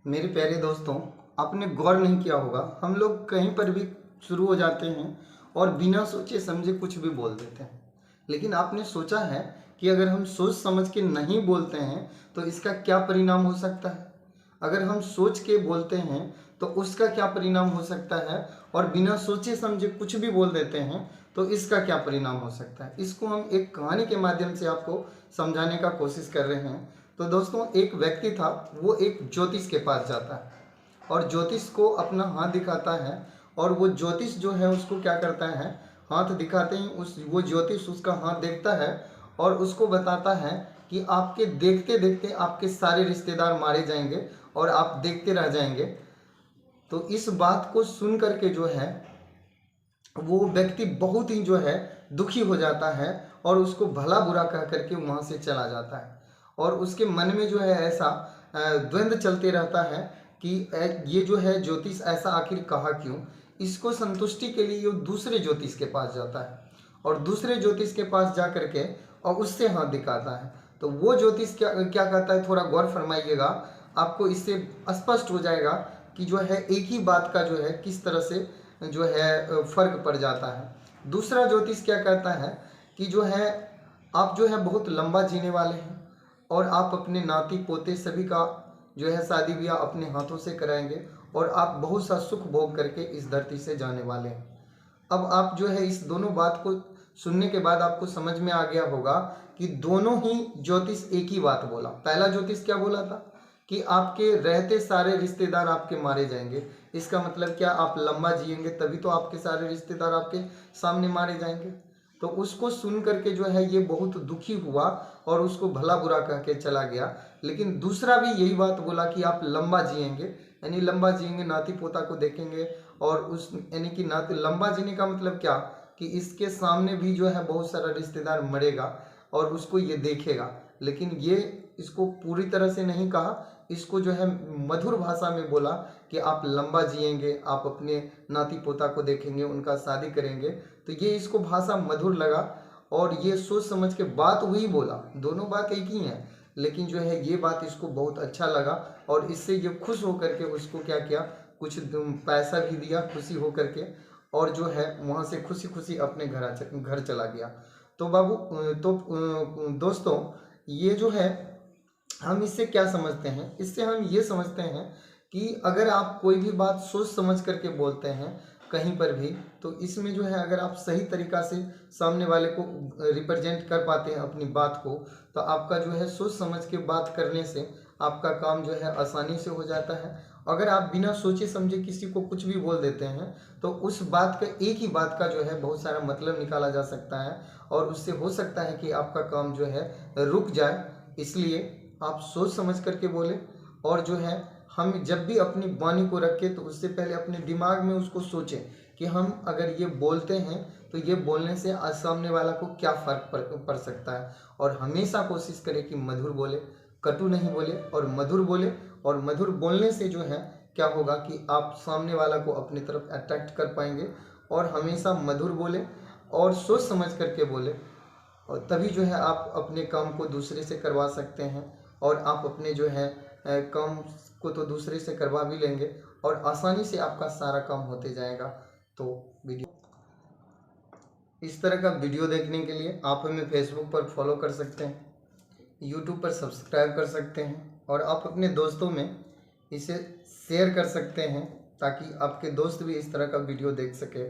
मेरे प्यारे दोस्तों, आपने गौर नहीं किया होगा, हम लोग कहीं पर भी शुरू हो जाते हैं और बिना सोचे समझे कुछ भी बोल देते हैं। लेकिन आपने सोचा है कि अगर हम सोच समझ के नहीं बोलते हैं तो इसका क्या परिणाम हो सकता है? अगर हम सोच के बोलते हैं तो उसका क्या परिणाम हो सकता है? और बिना सोचे समझे कुछ भी बोल देते हैं तो इसका क्या परिणाम हो सकता है? इसको हम एक कहानी के माध्यम से आपको समझाने का कोशिश कर रहे हैं। तो दोस्तों, एक व्यक्ति था, वो एक ज्योतिष के पास जाता है और ज्योतिष को अपना हाथ दिखाता है। और वो ज्योतिष जो है उसको क्या करता है, हाथ दिखाते ही वो ज्योतिष उसका हाथ देखता है और उसको बताता है कि आपके देखते देखते आपके सारे रिश्तेदार मारे जाएंगे और आप देखते रह जाएंगे। तो इस बात को सुन करके जो है वो व्यक्ति बहुत ही जो है दुखी हो जाता है और उसको भला बुरा कह करके वहाँ से चला जाता है। और उसके मन में जो है ऐसा द्वंद्व चलते रहता है कि ये जो है ज्योतिष ऐसा आखिर कहा क्यों। इसको संतुष्टि के लिए वो दूसरे ज्योतिष के पास जाता है और दूसरे ज्योतिष के पास जा करके और उससे हाथ दिखाता है। तो वो ज्योतिष क्या क्या कहता है, थोड़ा गौर फरमाइएगा, आपको इससे स्पष्ट हो जाएगा कि जो है एक ही बात का जो है किस तरह से जो है फर्क पड़ जाता है। दूसरा ज्योतिष क्या कहता है कि जो है आप जो है बहुत लंबा जीने वाले हैं और आप अपने नाती पोते सभी का जो है शादी ब्याह अपने हाथों से कराएंगे और आप बहुत सा सुख भोग करके इस धरती से जाने वाले हैं। अब आप जो है इस दोनों बात को सुनने के बाद आपको समझ में आ गया होगा कि दोनों ही ज्योतिष एक ही बात बोला। पहला ज्योतिष क्या बोला था कि आपके रहते सारे रिश्तेदार आपके मारे जाएंगे। इसका मतलब क्या, आप लंबा जिएंगे तभी तो आपके सारे रिश्तेदार आपके सामने मारे जाएंगे। तो उसको सुन करके जो है ये बहुत दुखी हुआ और उसको भला बुरा कह के चला गया। लेकिन दूसरा भी यही बात बोला कि आप लंबा जिएंगे, यानी लंबा जिएंगे, नाती पोता को देखेंगे। और उस यानी कि नाती लंबा जीने का मतलब क्या कि इसके सामने भी जो है बहुत सारा रिश्तेदार मरेगा और उसको ये देखेगा। लेकिन ये इसको पूरी तरह से नहीं कहा, इसको जो है मधुर भाषा में बोला कि आप लंबा जिएंगे, आप अपने नाती पोता को देखेंगे, उनका शादी करेंगे। तो ये इसको भाषा मधुर लगा और ये सोच समझ के बात वही बोला, दोनों बात एक ही है। लेकिन जो है ये बात इसको बहुत अच्छा लगा और इससे ये खुश होकर के उसको क्या किया, कुछ पैसा भी दिया खुशी होकर के, और जो है वहाँ से खुशी खुशी अपने घर चला गया। तो दोस्तों, ये जो है हम इससे क्या समझते हैं, इससे हम ये समझते हैं कि अगर आप कोई भी बात सोच समझ करके बोलते हैं कहीं पर भी, तो इसमें जो है अगर आप सही तरीका से सामने वाले को रिप्रेजेंट कर पाते हैं अपनी बात को, तो आपका जो है सोच समझ के बात करने से आपका काम जो है आसानी से हो जाता है। अगर आप बिना सोचे समझे किसी को कुछ भी बोल देते हैं तो उस बात का, एक ही बात का जो है बहुत सारा मतलब निकाला जा सकता है और उससे हो सकता है कि आपका काम जो है रुक जाए। इसलिए आप सोच समझ करके बोले। और जो है हम जब भी अपनी वाणी को रखें तो उससे पहले अपने दिमाग में उसको सोचें कि हम अगर ये बोलते हैं तो ये बोलने से सामने वाला को क्या फर्क पड़ सकता है। और हमेशा कोशिश करें कि मधुर बोले, कटु नहीं बोले और मधुर बोले। और मधुर बोलने से जो है क्या होगा कि आप सामने वाला को अपनी तरफ अट्रैक्ट कर पाएंगे। और हमेशा मधुर बोले और सोच समझ करके बोले, और तभी जो है आप अपने काम को दूसरे से करवा सकते हैं। और आप अपने जो है काम को तो दूसरे से करवा भी लेंगे और आसानी से आपका सारा काम होते जाएगा। तो वीडियो, इस तरह का वीडियो देखने के लिए आप हमें फेसबुक पर फॉलो कर सकते हैं, यूट्यूब पर सब्सक्राइब कर सकते हैं और आप अपने दोस्तों में इसे शेयर कर सकते हैं ताकि आपके दोस्त भी इस तरह का वीडियो देख सके।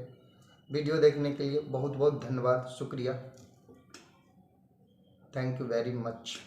वीडियो देखने के लिए बहुत बहुत धन्यवाद, शुक्रिया। Thank you very much.